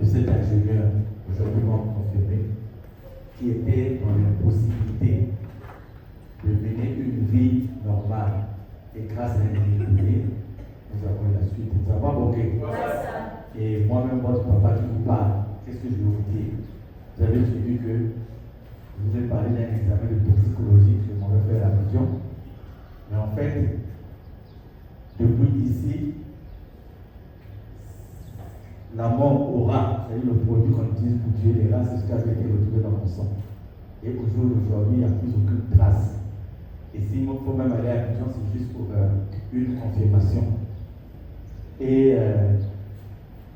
de cet ingénieur, aujourd'hui confirmé, qui était dans l'impossibilité de mener une vie normale. Et grâce à un équilibre, nous avons eu la suite. Nous avons manqué. Et moi-même, votre papa qui vous parle, qu'est-ce que je vais vous dire? Vous avez suivi que je vous ai parlé d'un examen de toxicologie que je m'en vais faire à la vision. Mais en fait, depuis ici, la mort au rat, c'est-à-dire le produit qu'on utilise pour tuer les rats, c'est ce qui a été retrouvé dans mon sang. Et au jour d'aujourd'hui, il n'y a plus aucune trace. Et s'il faut même aller à la vision, c'est juste pour une confirmation. Et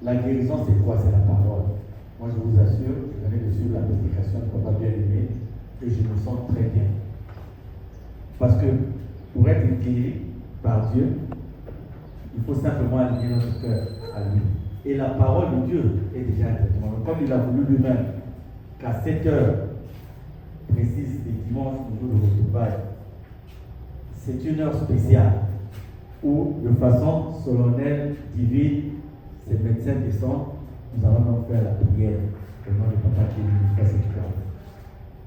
la guérison, c'est quoi? C'est la parole. Moi, je vous assure, je venais de suivre la prédication de Papa bien-aimé et je me sens très bien. Parce que pour être guéri par Dieu, il faut simplement aligner notre cœur à lui. Et la parole de Dieu est déjà exactement. Comme il a voulu lui-même qu'à 7 heures précises les dimanches, le jour de retrouvailles, c'est une heure spéciale où, de façon solennelle, divine, ces médecins descendent. Nous allons donc faire la prière au nom de Papa qui nous fait cette prière.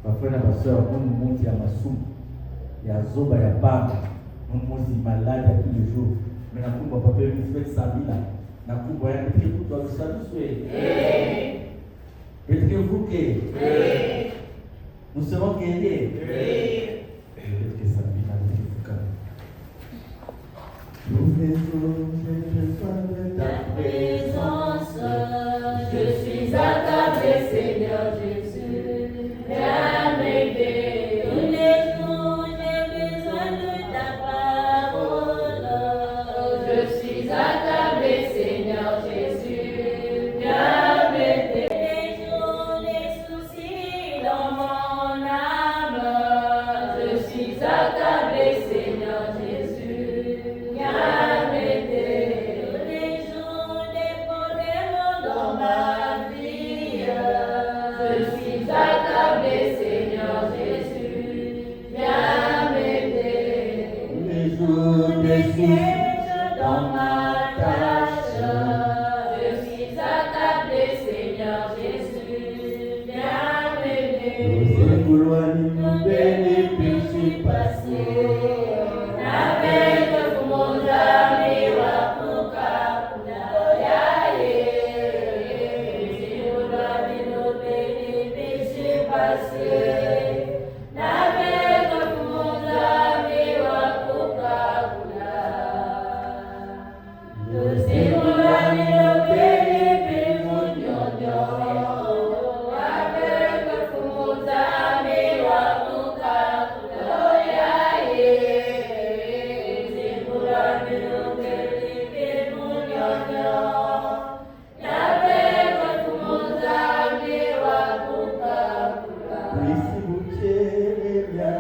Ma frère et ma soeur, nous monte à Massou, il y a Zoba, il y a Bam, nous sommes malades à tous les jours. Mais nous avons papa nous fait sa vie là. Nous avons voyé que vous doit le salut souhaiter. Est-ce que vous qui nous serons guéris? Est-ce que ça vit là de tous les jours, j'ai besoin de ta présence. Je suis attablé, Seigneur Jésus. Viens m'aider. Tous les jours, j'ai besoin de ta parole. Je suis attablé, Seigneur Jésus. Viens m'aider. Tous les jours, les soucis dans mon âme. Je suis attablé, Seigneur Jésus. Viens m'aider. Tous les jours, des problèmes dans ma vie. Je suis attablé, Seigneur Jésus. Viens m'aider. Tous les jours, des Siège dans ma tâche. Je suis attablé, Seigneur Jésus. Viens m'aider. nous bénis, puis je suis Passé. Avec mon ami, Wapuka, Yaye. Si vous l'avez nous béni, puis je suis passé. Avec mon ami, Wapuka, si vous l'avez nous béni, puis mon avec mon ami, Wapuka, Yaye. Si vous l'avez nous béni, puis mon avec mon ami, Wapuka, Oui, si vous tirez bien,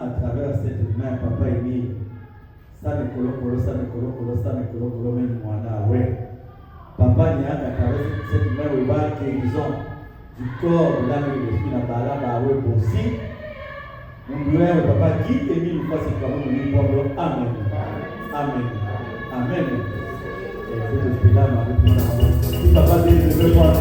à travers cette main, Papa est mis. Ça me colo, même moi ouais. Papa n'y a à travers cette main, où il va guérison du corps, de l'âme et de l'esprit, dans la barre, aussi. Nous voulons, Papa, guide et mis une fois, c'est comme nous nous Amen. Amen. Amen. Et cet esprit-là m'a répondu. Si Papa dit, je veux voir.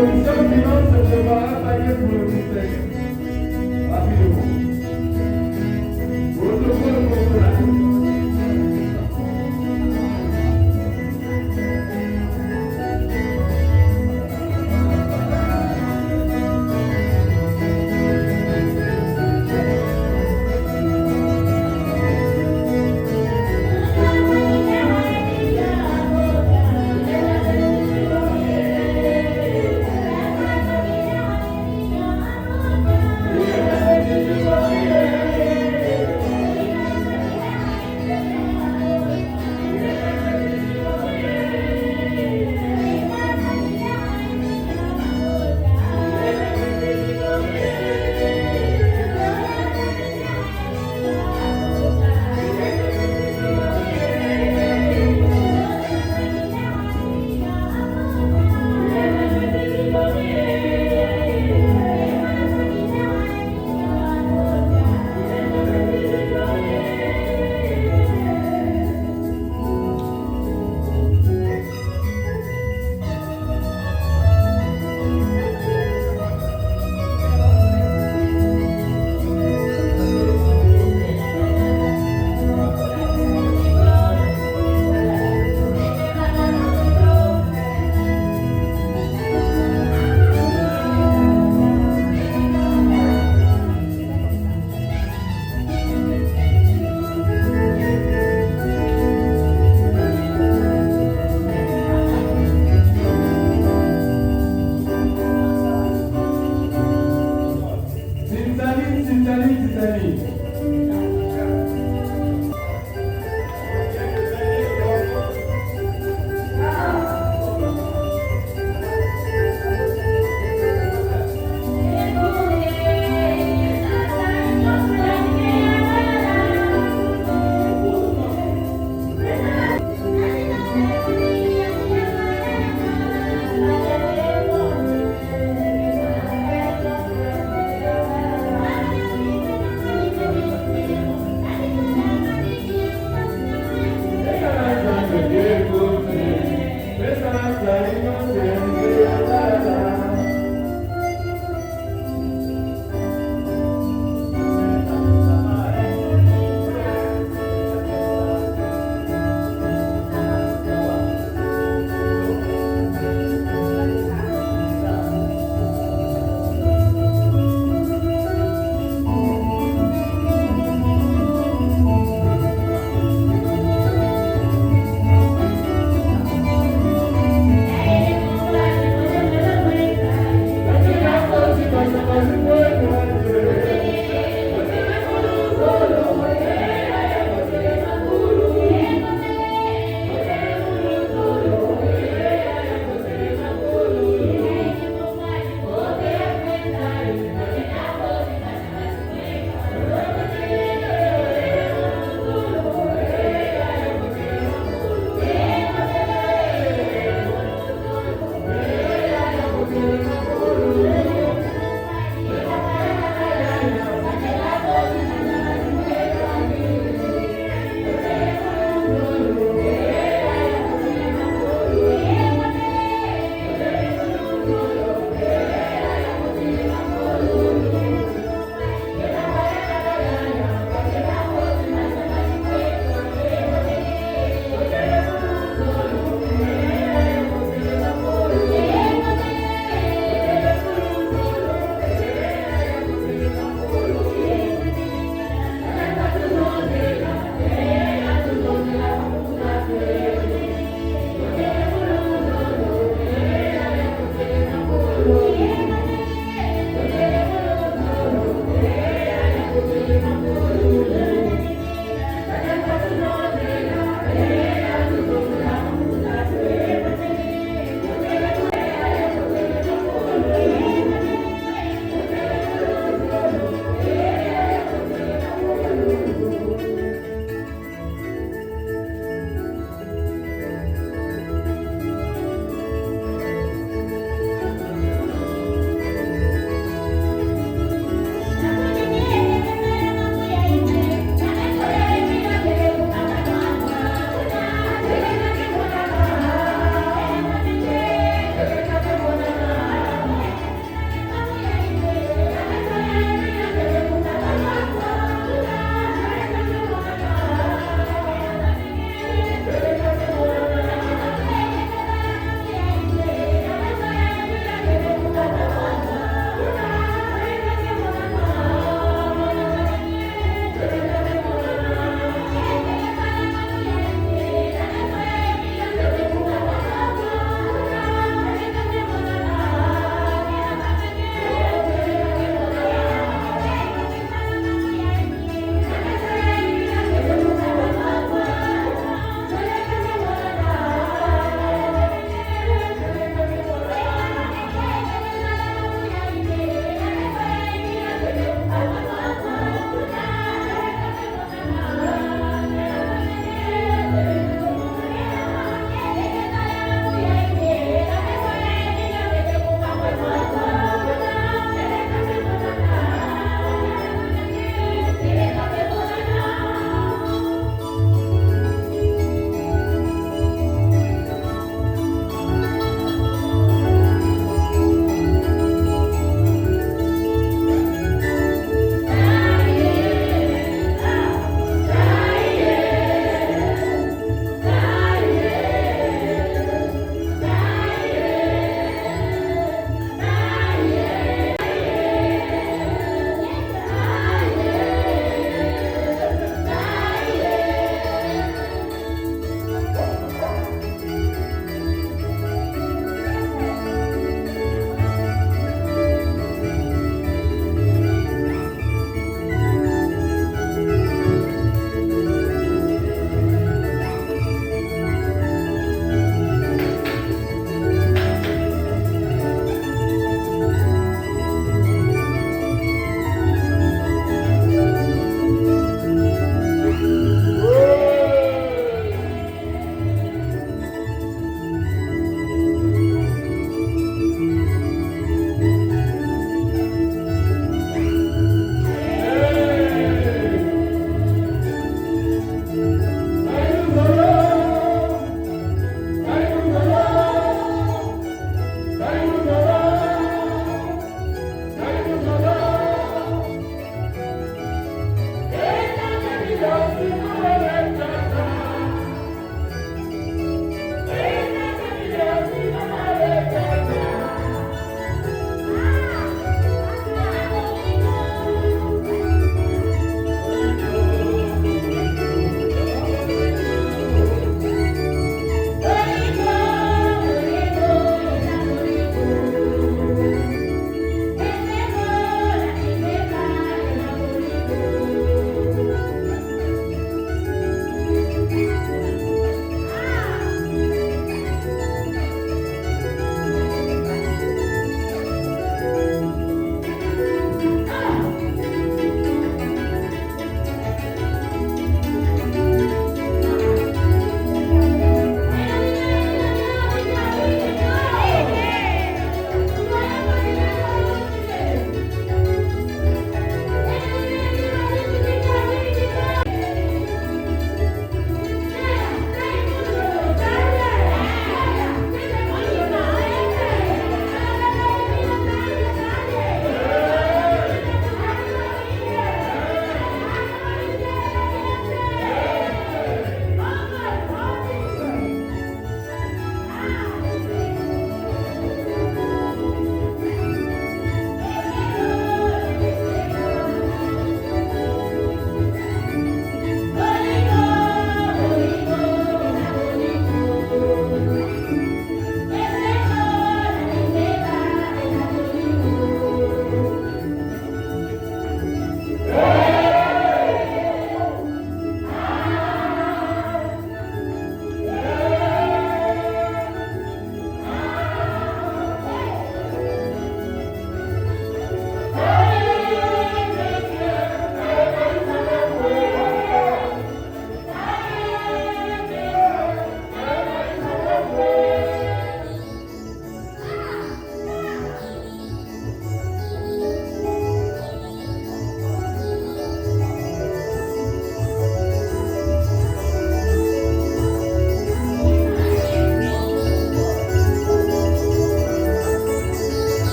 commission finance sera accompagnée pour le ministère. Rapidement. Protocole consulat. Thank you.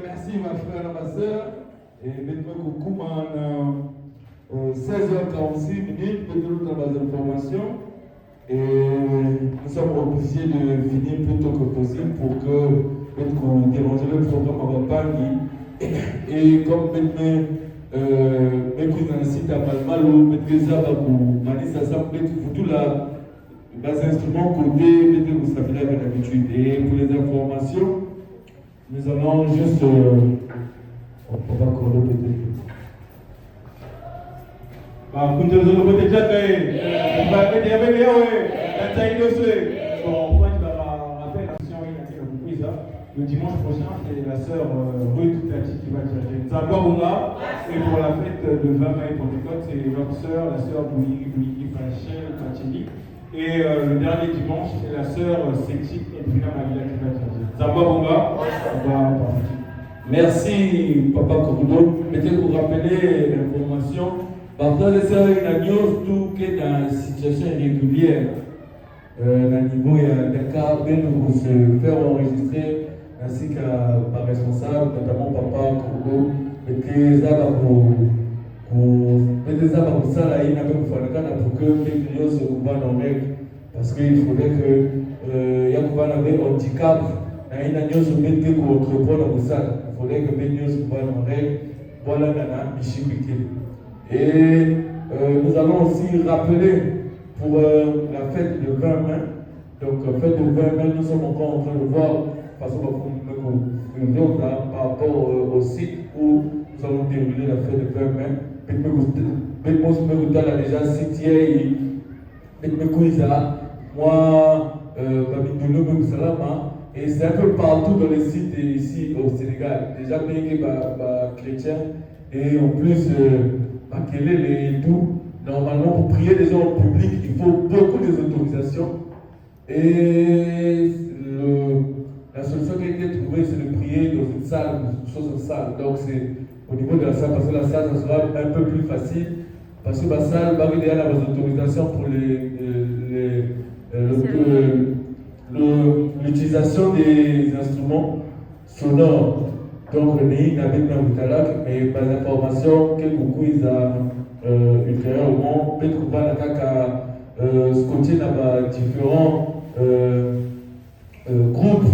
Merci ma frère et ma soeur. Et maintenant, coucou, 16h46 minutes, nous dans les informations. Et nous sommes obligés de finir plus tôt que possible pour que nous déranger le programme à Bapani. Et comme maintenant, mes cousins citent à Malmalo, maîtresa Bakou, Manissa Sample, tout là, les instruments côté, mettez vous savez avec l'habitude. Et pour les informations, nous allons juste. On va encore le peut-être. Kunjelo bote jakae. Mbapete yabele yawe. Nataïdoswe. Bon, point de rappel, le dimanche prochain, c'est la sœur Ruth Tati qui va diriger Zababonga. Et pour la fête de 20 mai pour l'école, c'est leur sœur, la sœur Bouilly Fachel Tacheli. Et le dernier dimanche, c'est la sœur Sexy Edwina Malia qui va diriger Zababonga. On va partir. Merci, Papa Kokudo. Peut-être vous rappeler l'information. Parfois, les sœurs, il y a tout qui est dans une situation irrégulière. Dans le niveau, il y a des cas pour se faire enregistrer, ainsi que par responsable, notamment Papa Kokudo. Et que ça va pour ça, là, il n'y a pas pour que les clients se coupent en règle. Parce qu'il faudrait que Yakuban avait un handicap. Il y a une chose qui est entreprendre pour ça. Il faudrait que les clients se coupent en règle. Voilà, et nous allons aussi rappeler pour la fête de 20 mai. Donc, la fête de 20 mai, nous sommes encore en train de voir façon par rapport au site où nous allons dérouler la fête de 20 mai. Bémos a déjà cité moi, et c'est un peu partout dans les sites ici au Sénégal. Déjà, bien chrétien, et en plus, et tout. Normalement, pour prier des gens en public, il faut beaucoup d'autorisations. Et la solution qui a été trouvée, c'est de prier dans une salle, une salle. Donc, c'est au niveau de la salle, parce que la salle, ça sera un peu plus facile. Parce que la salle, il y a les autorisations pour l'utilisation des instruments sonores. Donc, le pays n'avait pas mais par l'information que beaucoup ils ont ultérieurement, peut-être qu'on va ce côté là différents groupes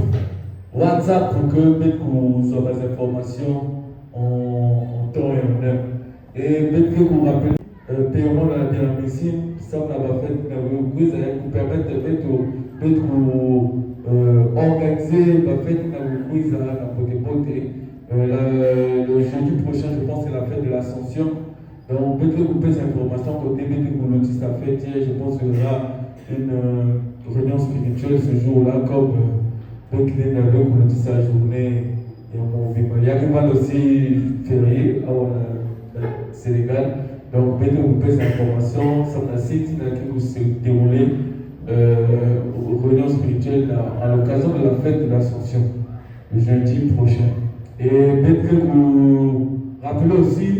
WhatsApp pour que peut-être qu'on soit des informations en temps et en heure. Et peut-être que vous rappelez, paiement de la médecine, ça on a fait, vous permettre peut-être organiser la fête de quiz à la beauté. Le jeudi prochain, je pense que c'est la fête de l'Ascension. Donc, peut-être que vous pouvez ces informations côté de l'autiste à fête. Je pense qu'il y aura une réunion spirituelle ce jour-là, comme peut-être qu'il y a un l'autiste à la journée. Il y a également aussi férié au Sénégal. Donc, peut-être que vous pouvez ces informations sur le site qui se dérouler réunion spirituelle à l'occasion de la fête de l'Ascension, le jeudi prochain. Et peut-être que vous rappelez aussi,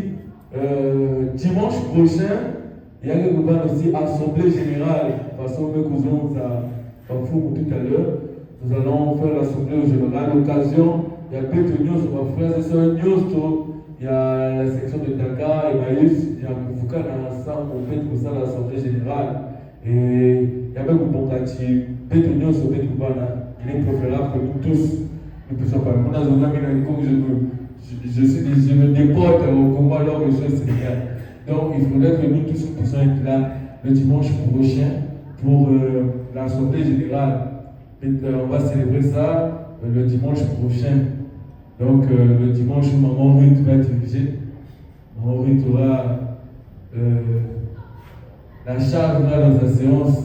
dimanche prochain, il y a aussi assemblée générale, façon que nous avons tout à l'heure. Nous allons faire l'assemblée générale à l'occasion il y a Bête Nyos, mon frère et soeur Nyos, il y a la section de Dakar, Emmaüs, il y a Mouvuka ensemble, on fait pour ça l'Assemblée Générale. Et il y a même Bonkati, Bête Nyos, Bête Koubana. Il est préférable que nous tous, nous puissions parler. Moi, dans un amis, je me déporte au Congo alors que je suis au Sénégal. Donc, il faudrait que nous tous puissions être là le dimanche prochain pour l'Assemblée Générale. On va célébrer ça le dimanche prochain. Donc, le dimanche où Maman Ruth va diriger. Maman Ruth aura la charge dans sa séance.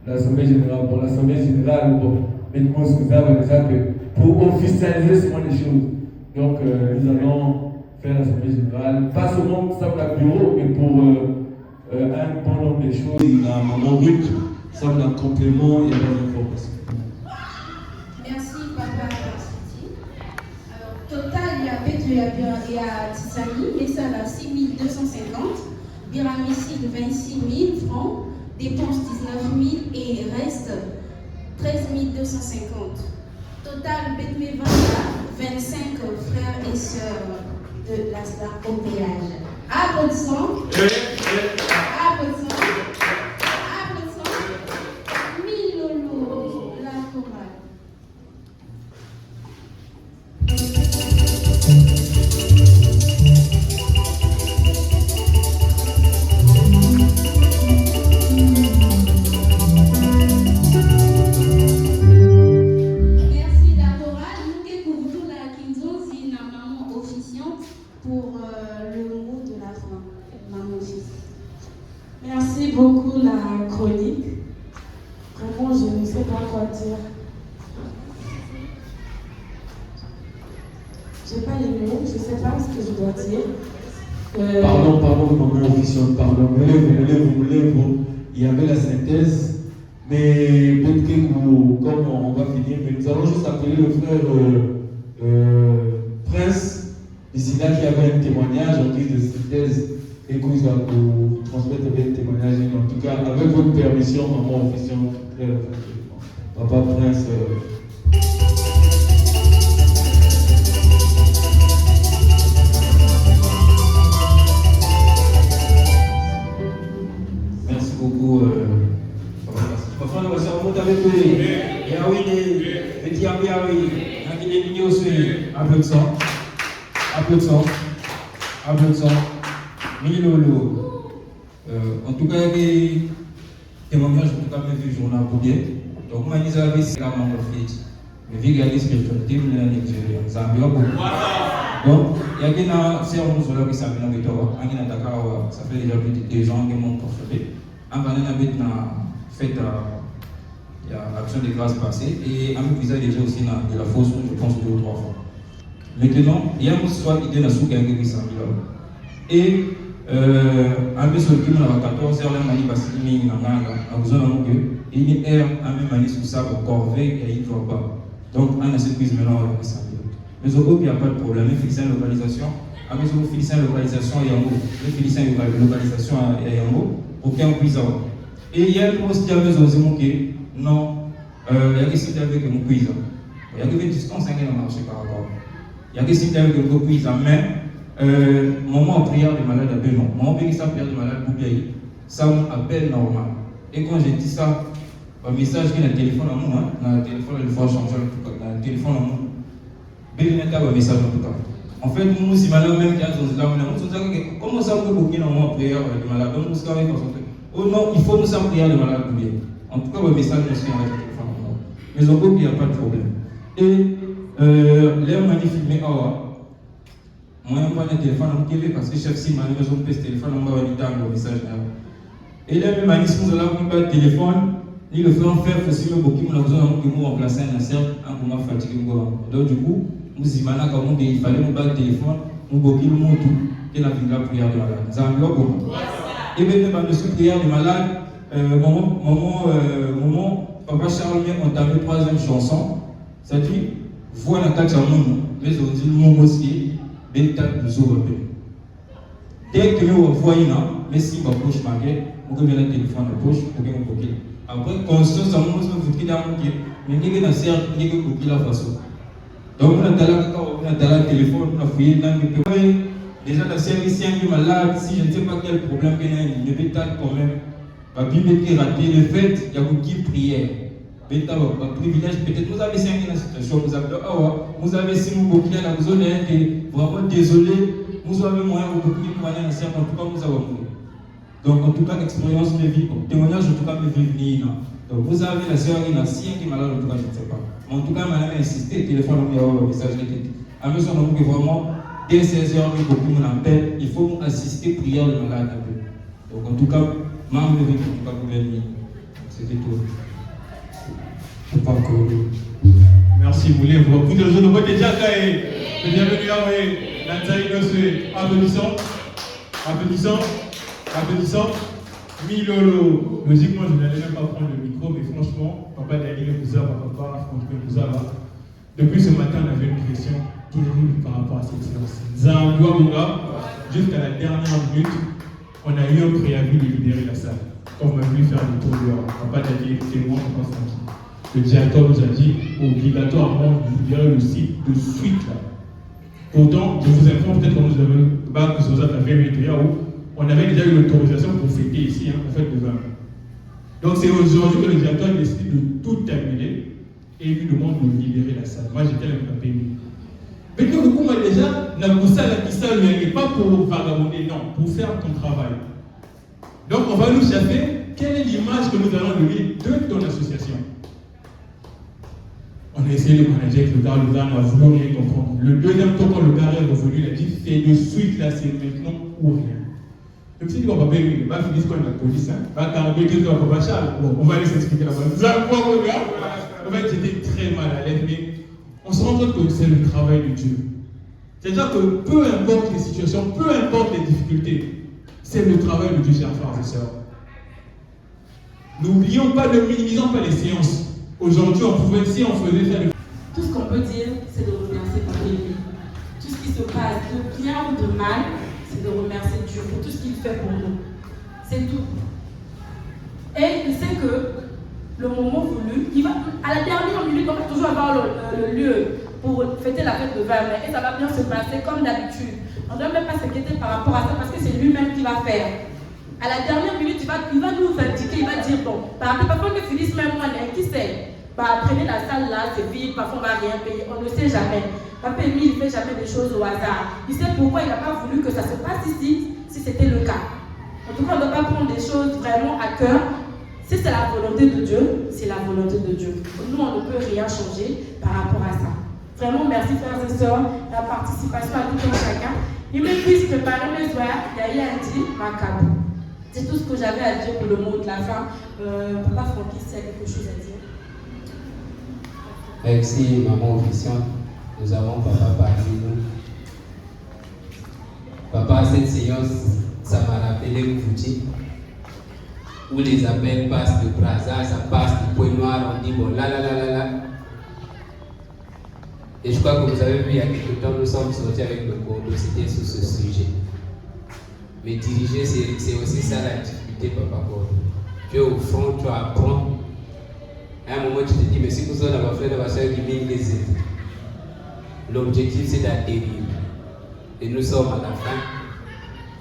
L'Assemblée Générale. Pour l'Assemblée Générale, bon, mais nous savons déjà que pour officialiser seulement les choses. Donc, nous allons faire l'Assemblée Générale, pas seulement ça pour la bureau, mais pour un bon nombre de choses. La Maman Ruth, ça pour un complément et la information. Merci, Papa Varsity. Alors, total, il y a Bétu et à Tissani, et ça a 6 250, Biramissi de 26 000 francs, dépenses 19 000 et reste 13 250. Total, Bétu 25 frères et sœurs de l'ASLA au péage. Applaudissements. Applaudissements. Applaudissements. Milolo, la chorale. Merci beaucoup la chronique. Vraiment, je ne sais pas quoi dire. Je n'ai pas les mots, je ne sais pas ce que je dois dire. Pardon, maman officiante, pardon. Me lève. Il y avait la synthèse, mais peut-être que comme on va finir, mais nous allons juste appeler le frère Prince, ici là qui avait un témoignage en guise de synthèse. Et que vous allez vous transmettre des témoignages. En tout cas, avec votre permission, maman officiante, Papa Prince. Merci beaucoup. Papa, on va se remonter avec lui. Et ah oui, les petits amis, ah oui. Il est mignon aussi. Applaudissons. Milolo. En tout cas, les témoignages, en tout cas, mes vues, journal pour bien. Donc, moi, ils avaient c'est la maman fête. Mais vu qu'il y a des spiritualités, il y a des Nigériens. Ça a bien beaucoup. Donc, il y a des séances qui s'appellent dans le Torah. Ça fait déjà plus de 2 ans qu'ils m'ont profité. En Ghana, il y a fait l'action de grâce passée. Et en me déjà aussi de la fausse, je pense, 2 ou 3 fois. Maintenant, il y a une histoire qui est dans le souk qui s'appelle. Et à mes soldats, on a 14 heures, on a dit parce qu'il y a une besoin de il y a une manie sous ça, corvée et il ne voit pas. Donc, on a cette prise maintenant avec ça. Mais au il n'y a pas de problème. Les Philistins localisation, à mes Philistins localisation et en haut. Les Philistins localisation et en haut, aucun puissant. Et il y a une chose qui a besoin de moquer. Non, il y a des sites avec un puissant. Il y a des distances qui ont marché par rapport. Il y a des sites avec un puissant, mais moment en prière de malade à Bénon, moment béni ça prière de malade pour bien, ça m'appelle normal. Et quand j'ai dit ça, un message qui est dans le téléphone à moi, dans le téléphone, il faut changer dans le téléphone à moi. Béni n'est pas un message en tout cas. En fait, nous, si malade même qui a son islam, comment ça peut bouquer dans moment en prière de malade, donc nous savons concentrer. Oh non, il faut nous en prière de malade pour bien. En tout cas, le message est dans le téléphone à moi. Mais en gros, il n'y a pas de problème. Et l'air magnifique, mais moi, je prends le téléphone en TV parce que chaque semaine, je me pèse le téléphone, on va le message. Et là, même à si vous avez un téléphone, il le fait en faire, il faut beaucoup de besoin de remplacer un cercle, un peu fatigué. Donc, du coup, nous imaginons comment il fallait nous battre le téléphone, nous beaucoup de monde tout, et la prière de malade. Ça a beaucoup. Et même dans le prière de malade, Papa Charles vient entamer 3e chanson. Ça dit, voix dans 4 monde, mais on dit le mot aussi. Dès que vous voyez, mais si vous poche marquée, vous avez le téléphone de poche, vous avez un coquille. Après, conscience, vous avez un coquille, mais vous avez un cercle, vous avez un coquille la façon. Donc, on a le téléphone, on a fouillé dans le pays. Déjà, le service qui est malade, si je ne sais pas quel problème il y a, il est quand même. La Bible est ratée, le fait, il y a beaucoup de prières. Privilège, peut-être vous avez 5 ans dans la situation, vous avez 6 mots qui là, vous êtes vraiment désolé, vous avez moyen de beaucoup de moyens dans en tout cas, vous avez mouru. Donc, en tout cas, expérience de vie, témoignage, en tout cas, de vie. Donc, vous avez la sœur qui est ancienne qui est malade, en tout cas, je ne sais pas. Mais en tout cas, madame a insisté, téléphone, le message de tête. À mesure que vraiment, dès 16 heures, beaucoup de appel, il faut assister, prière le malade. Donc, en tout cas, membre de vie, en tout cas, vous venir. C'était tout. Merci, vous voulez vous de jeunes, vous êtes déjà caillé. Bienvenue à vous. L'Antaï, applaudissons. Milolo, logiquement, je n'allais même pas prendre le micro, mais franchement, papa Daniel papa François, depuis ce matin, on avait une question terrible par rapport à cette séance. Zandoua Bonga, jusqu'à la dernière minute, on a eu un préavis de libérer la salle. Quand on a voulu faire le tour dehors, papa Daniel est témoin, je pense tranquille. Le directeur nous a dit obligatoirement de libérer le site de suite là. Pourtant, je vous informe peut-être qu'on nous avait que ça avait on avait déjà eu l'autorisation pour fêter ici, en fait, le 20. Donc c'est aujourd'hui que le directeur a décidé de tout terminer et il lui demande de libérer la salle. Moi j'étais là pour la payer. Mais que beaucoup moi déjà, n'a pas ça n'est pas pour vagabonder, non, pour faire ton travail. Donc on va nous chercher quelle est l'image que nous allons donner de ton association. On a essayé de manager avec le gars n'a voulu rien comprendre. Le deuxième tour, quand le gars est revenu, il a dit c'est de suite là, c'est maintenant ou rien. Je me suis dit, bon, papa, il va finir comme la police, va carrément dire que papa Charles, bon, on va aller s'expliquer là-bas. En fait, j'étais très mal à l'aise, mais on se rend compte que c'est le travail de Dieu. C'est-à-dire que peu importe les situations, peu importe les difficultés, c'est le travail de Dieu, chers frères et sœurs. N'oublions pas, ne minimisons pas les séances. Aujourd'hui, on pouvait, si on faisait ça. Tout ce qu'on peut dire, c'est de remercier Papa Élie. Tout ce qui se passe, de bien ou de mal, c'est de remercier Dieu pour tout ce qu'il fait pour nous. C'est tout. Et il sait que le moment voulu, il va, à la dernière minute, on va toujours avoir le lieu pour fêter la fête de 20 mai. Et ça va bien se passer comme d'habitude. On ne doit même pas s'inquiéter par rapport à ça parce que c'est lui-même qui va faire. À la dernière minute, il va nous indiquer, il va dire bon, par exemple, parfois que finisse même moi, qui sait? Prenez la salle là, c'est vide, parfois on ne va rien payer, on ne sait jamais. Papa Émile, il ne fait jamais des choses au hasard. Il sait pourquoi il n'a pas voulu que ça se passe ici, si c'était le cas. En tout cas, on ne doit pas prendre des choses vraiment à cœur. Si c'est la volonté de Dieu, c'est la volonté de Dieu. Nous, on ne peut rien changer par rapport à ça. Vraiment, merci frères et sœurs, la participation à tout un chacun. Il me puisse préparer mes soins, Yaya a dit, macabre. C'est tout ce que j'avais à dire pour le mot de la fin. Papa Francky, s'il y a quelque chose à dire. Merci, maman officiante. Nous avons papa parmi nous. Papa, cette séance, ça m'a rappelé Mfouti, où les appels passent de Brazza, ça passe du point noir, on dit bon là. Et je crois que vous avez vu il y a quelques temps, nous sommes sortis avec le cours de cité sur ce sujet. Mais diriger, c'est aussi ça la difficulté, papa. Tu es au front, tu apprends. À un moment, tu te dis, mais si vous êtes dans ma frère, dans ma soeur qui vient les aider. L'objectif, c'est d'atterrir. Et nous sommes à la fin.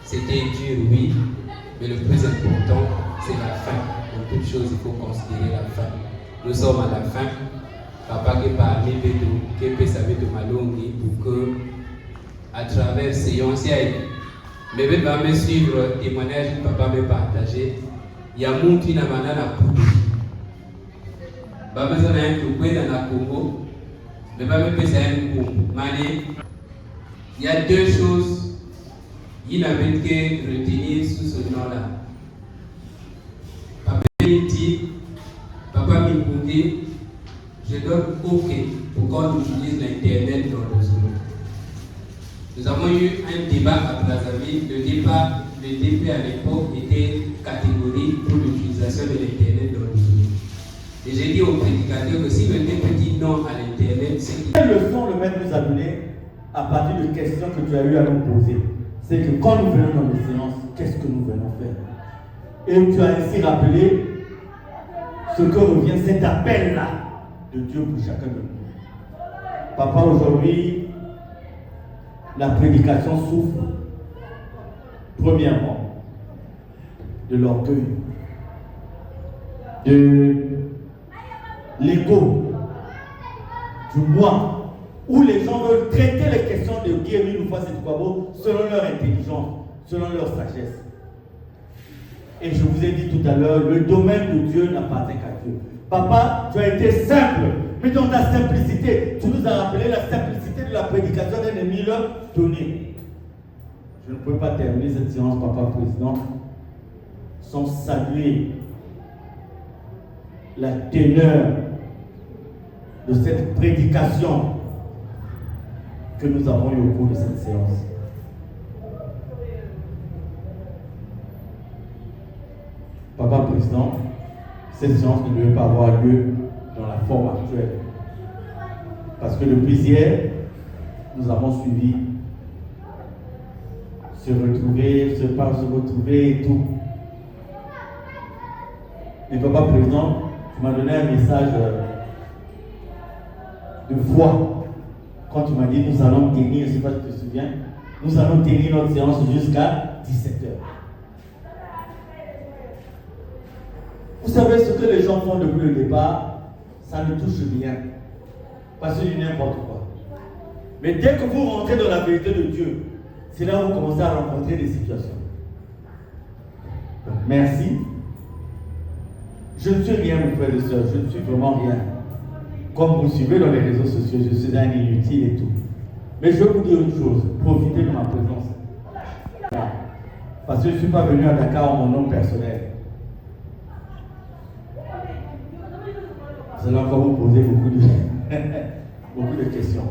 C'était dur, oui, mais le plus important, c'est la fin. Dans toute chose, il faut considérer la fin. Nous sommes à la fin. Papa qui parmi qui peut savoir de Malongi pour que, à travers ces séances, mais même va me suivre le témoignage que papa m'a partagé. Il y a mon qui n'a pas de poudre. Papa m'a un coupé dans la Congo, mais papa m'a fait un coup. Il y a deux choses qu'il n'avait que retenir sous ce nom-là. Papa m'a dit, papa m'a dit, je donne OK pour qu'on utilise l'Internet dans le Zoom. Nous avons eu un débat à Brazzaville. Le DP à l'époque était catégorique pour l'utilisation de l'Internet dans le Zoom. Et j'ai dit au prédicateur que si le DP dit non à l'Internet, c'est qu'il... Quelle leçon le maître nous a donné à partir de questions que tu as eu à nous poser? C'est que quand nous venons dans les séances, qu'est-ce que nous venons faire? Et tu as ainsi rappelé ce que revient cet appel-là de Dieu pour chacun de nous. Papa, aujourd'hui, la prédication souffre, premièrement, de l'orgueil, de l'ego, du moi, où les gens veulent traiter les questions de guérir ou face et de Kwabo selon leur intelligence, selon leur sagesse. Et je vous ai dit tout à l'heure, le domaine de Dieu n'appartient qu'à Dieu. Papa, tu as été simple, mais dans ta simplicité, tu nous as rappelé la simplicité de la prédication d'un Émile donné. Je ne peux pas terminer cette séance, Papa Président, sans saluer la teneur de cette prédication que nous avons eue au cours de cette séance. Papa Président, cette séance ne devait pas avoir lieu dans la forme actuelle. Parce que depuis hier, nous avons suivi se retrouver, se retrouver et tout. Mais Papa Président, tu m'as donné un message de foi. Quand tu m'as dit nous allons tenir, je ne sais pas si tu te souviens, nous allons tenir notre séance jusqu'à 17h. Vous savez ce que les gens font depuis le départ, ça ne touche rien. Parce que c'est n'importe quoi. Mais dès que vous rentrez dans la vérité de Dieu, c'est là où vous commencez à rencontrer des situations. Donc, merci. Je ne suis rien, mes frères et sœurs, je ne suis vraiment rien. Comme vous suivez dans les réseaux sociaux, je suis un inutile et tout. Mais je vais vous dire une chose, profitez de ma présence. Parce que je ne suis pas venu à Dakar en mon nom personnel. Vous allez encore vous poser beaucoup de questions.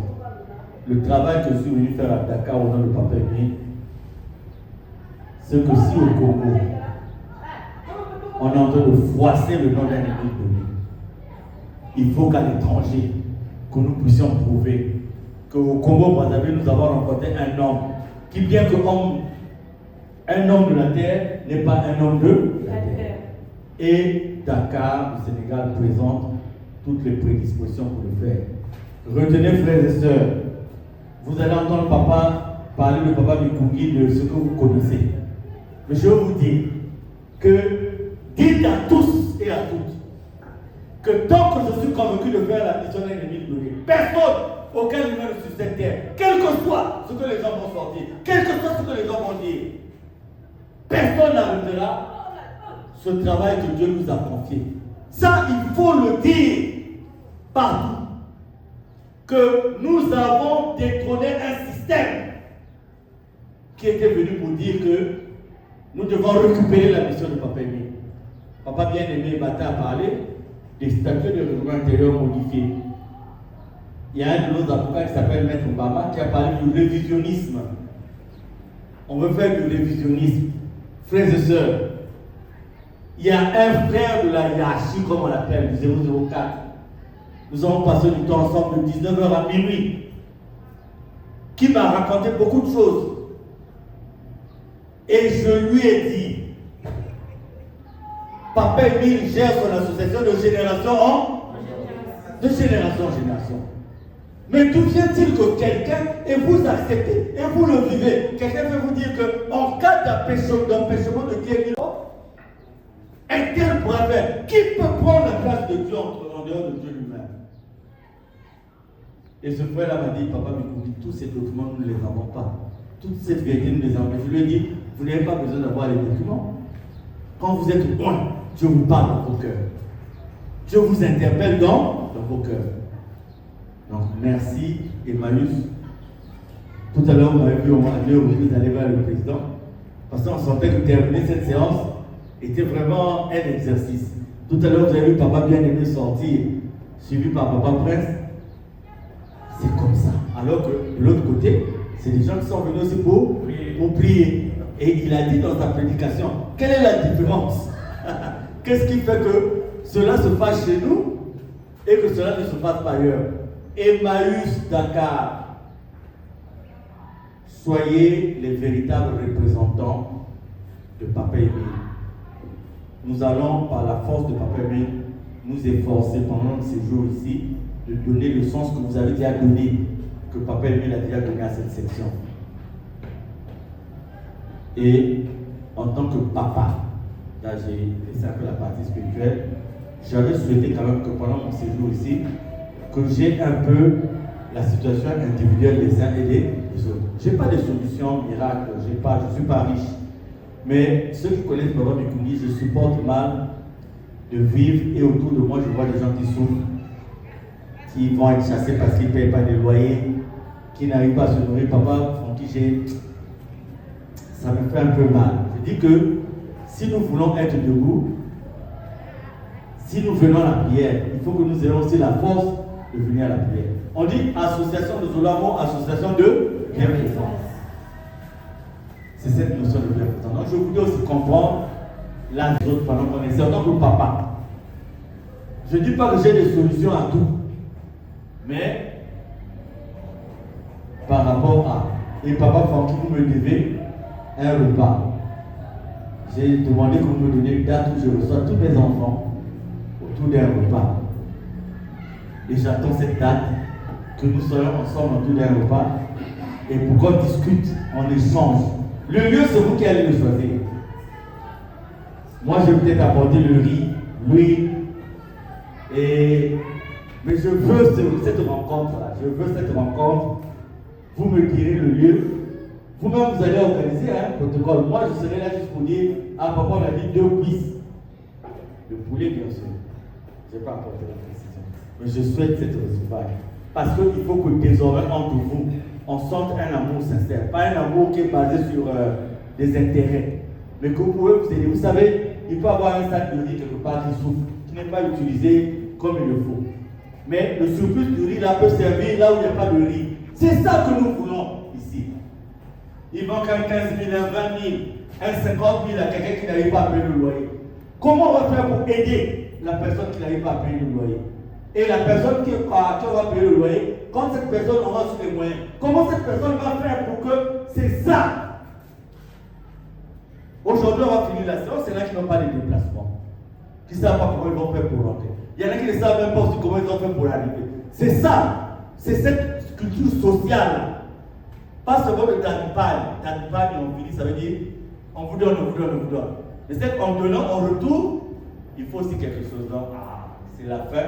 Le travail que je suis venu faire à Dakar au nom de Papa Émile, c'est que si au Congo, on est en train de froisser le nom d'un Émile donné, il faut qu'à l'étranger, que nous puissions prouver qu'au Congo-Brazzaville, nous avons rencontré un homme qui, bien que un homme de la terre, n'est pas un homme de la terre. Et Dakar, le Sénégal, présente toutes les prédispositions pour le faire. Retenez, frères et sœurs, vous allez entendre Papa parler de Papa Mikungi, de ce que vous connaissez. Mais je veux vous dire que dites à tous et à toutes que tant que je suis convaincu de faire la mission d'un Émile donné, personne, aucun humain sur cette terre, quel que soit ce que les gens vont sortir, quel que soit ce que les gens vont dire, personne n'arrêtera ce travail que Dieu nous a confié. Ça, il faut le dire partout. Que nous avons détrôné un système qui était venu pour dire que nous devons récupérer la mission de Papa Émile. Papa bien-aimé Bata a parlé des statuts de règlement intérieur modifiés. Il y a un de nos avocats qui s'appelle Maître Mbama qui a parlé du révisionnisme. On veut faire du révisionnisme. Frères et sœurs, il y a un frère de la hiérarchie, comme on l'appelle, du 004. Nous avons passé du temps ensemble de 19h à minuit, qui m'a raconté beaucoup de choses. Et je lui ai dit, Papa Émile gère son association de génération en génération. Mais d'où vient-il que quelqu'un, et vous acceptez, et vous le vivez, quelqu'un peut vous dire qu'en cas d'empêchement de guérir, un tel pourra faire. Qui peut prendre la place de Dieu en dehors de Dieu lui-même? Et ce frère-là m'a dit, Papa Mikungi, tous ces documents, nous ne les avons pas. Toute cette vérité, nous les avons pas. Je lui ai dit, vous n'avez pas besoin d'avoir les documents. Quand vous êtes loin, Dieu vous parle dans vos cœurs. Dieu vous interpelle dans vos cœurs. Donc, merci, Emmaüs. Tout à l'heure, vous m'avez vu, on m'a dit d'aller vers le président. Parce qu'on sentait que terminer cette séance était vraiment un exercice. Tout à l'heure, vous avez vu Papa bien-aimé sortir, suivi par Papa Prince. C'est comme ça. Alors que de l'autre côté, c'est des gens qui sont venus aussi pour prier. Et il a dit dans sa prédication, quelle est la différence? Qu'est-ce qui fait que cela se passe chez nous et que cela ne se passe pas ailleurs? Emmaüs Dakar, soyez les véritables représentants de Papa Émile. Nous allons, par la force de Papa Émile, nous efforcer pendant ces jours ici de donner le sens que vous avez déjà donné, que Papa Emile a déjà donné à cette section. Et en tant que papa, là j'ai laissé un peu la partie spirituelle, j'avais souhaité quand même que pendant mon séjour ici, que j'ai un peu la situation individuelle des uns et des autres. Je n'ai pas de solution miracle, je ne suis pas riche. Mais ceux qui connaissent Baba Mikouni, je supporte mal de vivre et autour de moi je vois des gens qui souffrent, qui vont être chassés parce qu'ils ne payent pas de loyer, qui n'arrivent pas à se nourrir. Papa, ça me fait un peu mal. Je dis que si nous voulons être debout, si nous venons à la prière, il faut que nous ayons aussi la force de venir à la prière. On dit association de Zolamo, association de bienfaisance. C'est cette notion de bienfaisance. Donc je voulais aussi comprendre l'un des autres pendant qu'on essaie en tant que papa. Je ne dis pas que j'ai des solutions à tout, mais par rapport à, et papa Francky, vous me devez un repas. J'ai demandé que vous me donniez une date où je reçois tous mes enfants autour d'un repas. Et j'attends cette date, que nous soyons ensemble autour d'un repas et pour qu'on discute, on échange. Le lieu, c'est vous qui allez le choisir. Moi, je vais peut-être apporter le riz, l'huile, mais je veux cette rencontre-là. Je veux cette rencontre. Vous me direz le lieu. Vous-même, vous allez organiser un protocole. Moi, je serai là juste pour dire, ah, papa, on a dit 2 cuisses. Le poulet, bien sûr. Je n'ai pas apporté la précision. Mais je souhaite cette réciproque. Parce qu'il faut que désormais, entre vous, on sente un amour sincère. Pas un amour qui est basé sur des intérêts. Mais que vous pouvez vous aider. Vous savez, il peut y avoir un sac de riz quelque part qui souffre, qui n'est pas utilisé comme il le faut. Mais le surplus de riz là peut servir là où il n'y a pas de riz. C'est ça que nous voulons ici. Il manque un 15 000, un 20 000, un 50 000 à quelqu'un qui n'arrive pas à payer le loyer. Comment on va faire pour aider la personne qui n'arrive pas à payer le loyer? Et la personne qui va payer le loyer, quand cette personne aura sur les moyens, comment cette personne va faire pour que c'est ça? Aujourd'hui, on va finir la séance, c'est là qui n'ont pas de déplacement. Qui ne savent pas comment ils vont faire pour rentrer. Il y en a qui ne savent même pas aussi comment ils ont fait pour arriver. C'est ça, c'est cette culture sociale. Pas seulement le Danipagne. Danipagne, on finit, ça veut dire on vous donne, on vous donne, on vous donne. Mais c'est qu'en donnant, en retour, il faut aussi quelque chose. Donc, c'est la fin.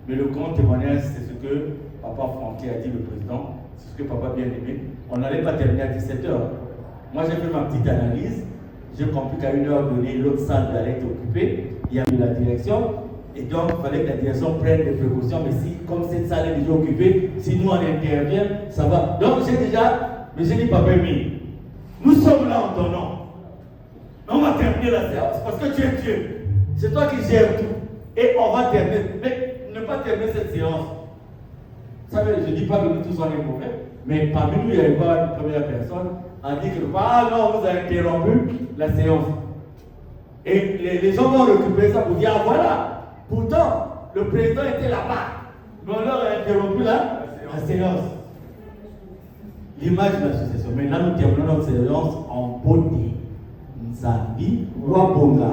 Mais le grand témoignage, c'est ce que Papa Francky a dit, le président. C'est ce que Papa bien aimé. On n'allait pas terminer à 17h. Moi, j'ai fait ma petite analyse. J'ai compris qu'à 1h donnée, l'autre salle allait être occupée. Il y a eu la direction. Et donc, il fallait que la direction prenne des précautions. Mais si, comme cette salle est déjà occupée, si nous on intervient, ça va. Donc, j'ai dit, Papa Emile, nous sommes là en ton nom. On va terminer la séance. Parce que tu es Dieu. C'est toi qui gères tout. Et on va terminer. Mais ne pas terminer cette séance. Ça veut dire, je ne dis pas que nous tous on est mauvais. Mais parmi nous, il n'y avait pas une première personne a dit que non, vous avez interrompu la séance. Et les gens vont récupérer ça pour dire, ah voilà, pourtant, le président était là-bas. Mais on leur a interrompu la séance. L'image de l'association. Maintenant, nous terminons notre séance en beauté. Nzambi Wabonga.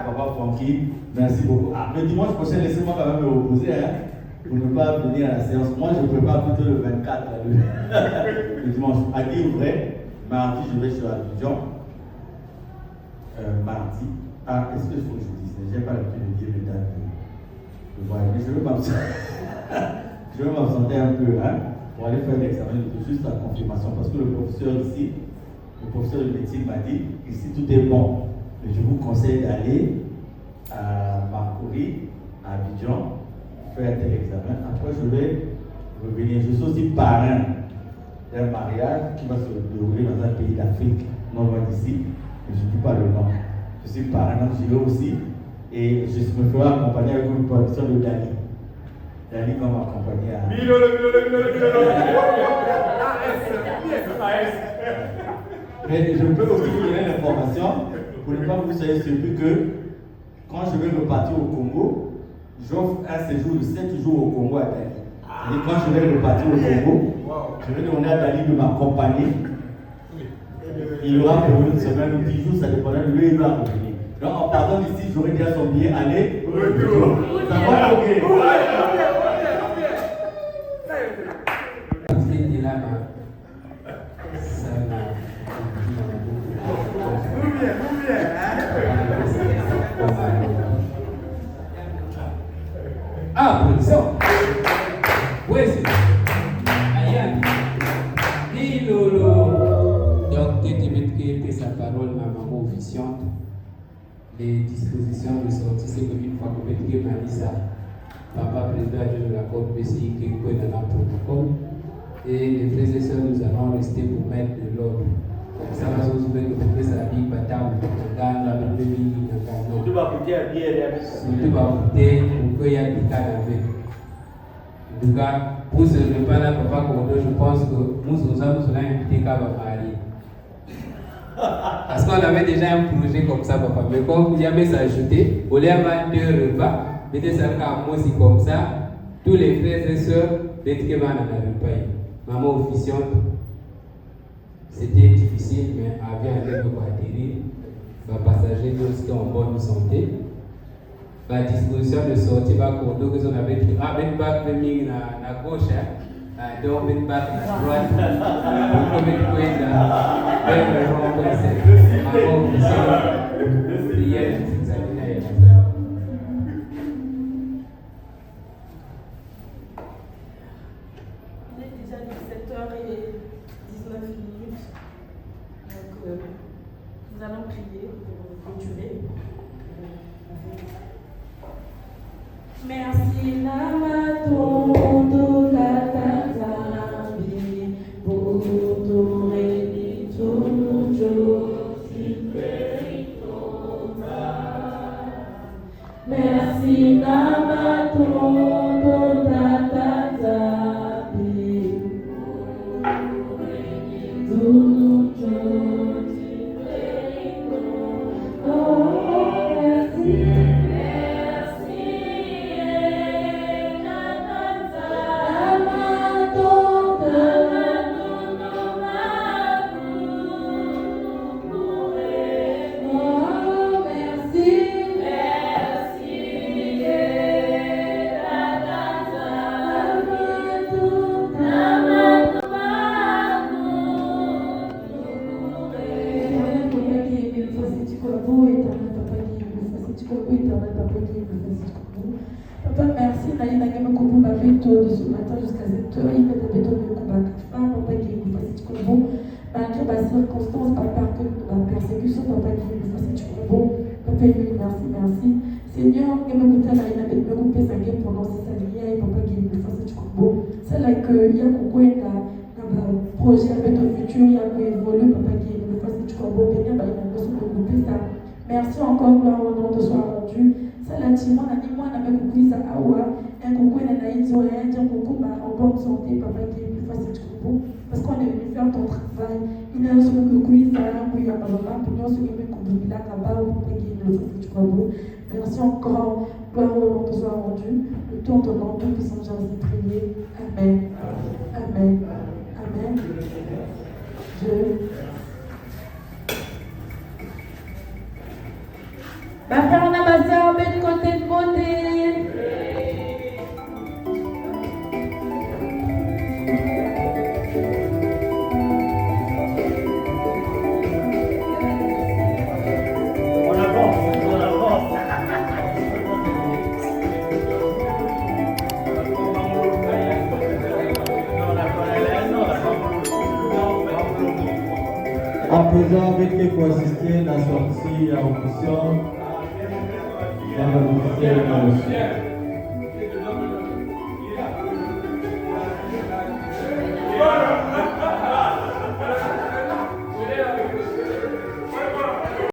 Papa Francky, merci beaucoup. Mais dimanche prochain, laissez-moi quand même me reposer pour ne pas venir à la séance. Moi, je prépare plutôt le 24, le dimanche. À dire vrai, mardi, je vais sur Abidjan. Mardi. Est-ce que je faut que je dise? Je n'ai pas l'habitude de dire les dates de voyage. Mais je vais m'absenter un peu pour aller faire l'examen de juste la confirmation. Parce que le professeur ici, le professeur de médecine m'a dit ici tout est bon. Mais je vous conseille d'aller à Marcory, à Abidjan, faire tel examen. Après, je vais revenir. Je suis aussi parrain d'un mariage qui va se dérouler dans un pays d'Afrique, non loin d'ici. Mais je ne dis pas le nom. Je suis parrain, donc j'y vais aussi. Et je me ferai accompagner avec une production de Dali. Dali va m'accompagner à. Mais je peux aussi vous donner l'information pour ne pas que vous soyez surpris que quand je vais repartir au Congo, j'offre un séjour de 7 jours au Congo à Dali. Et quand je vais repartir au Congo, je vais demander à Dali de m'accompagner. Il aura pour une semaine ou 10 jours, ça dépendra de lui, il va revenir. Donc en partant d'ici, j'aurai déjà son billet aller. Ça va, ok. Ah, professeur. Oui, c'est Ayane. Ni Lolo. Donc, dès que sa parole à maman officiante, les dispositions de sortie, c'est que une fois que tu m'a dit ça, papa président de la Côte PCI qui est dans la protocole, et les frères et sœurs, nous allons rester pour mettre de l'ordre. Comme ça, nous allons trouver sa vie, bataille, dans la même vie, dans la Tu vas goûter à bien, tu vas goûter pour qu'il y ait du cas avec. En tout cas, pour ce repas-là, papa Kondo, je pense que nous allons inviter Kaba Mali. Parce qu'on avait déjà un projet comme ça, papa. Mais comme vous avez ajouté, au lieu d'avoir 2 repas, mettez ça aussi comme ça, tous les frères et sœurs, d'être que dans le repas. Maman officiante, c'était difficile, mais avait un peu atterrir. Les passagers qui sont en bonne santé. La disposition de sortie va pour nous, on avait dit, ben bac de mine à gauche, donc ben bac à droite, pour que vous pouvez maman officiante, prière, Il est déjà 17h19. Donc, nous allons prier pour clôturer. Merci Namatondo Tatatambi pour tout rédit tout jour merci Namatondo Tatatambi pour rédit tout jour oh merci. Papa, merci. Naïna Gamakobo m'a fait de ce matin jusqu'à 7h. Il m'a fait de combat. Papa, qui est facile combo. Malgré ma circonstance, papa, que ma persécution, papa, qui est facile combo. Papa, merci. Seigneur, Gamakuta, Naïna, avec me couper sa gueule pendant 6 années. Papa, qui est facile combo. C'est là que il y a un projet avec le futur, il y a évolué, papa, qui est facile combo. Bien, il y a besoin de couper ça. Merci encore, gloire au nom de soi rendu. Salatima, Nanimwa, Namekuisa, Awa, un coucou, Nanaïzo, et un dire coucou, en bonne santé, papa, qui est plus facile de coucou. Parce qu'on est venu faire ton travail. Il y a un second coucou, il y a un coucou, il y a un coucou, il y a un coucou, il y a un coucou, il y a un coucou. Merci encore, gloire au nom de soi rendu. Le temps de nom, tout puissant, j'ai envie de prier. Amen. Amen. Amen. Dieu. Ma frère, on a ma soeur, mais du côté de beauté. On avance. À présent, avec les co-assistés, la sortie en mission. Dans le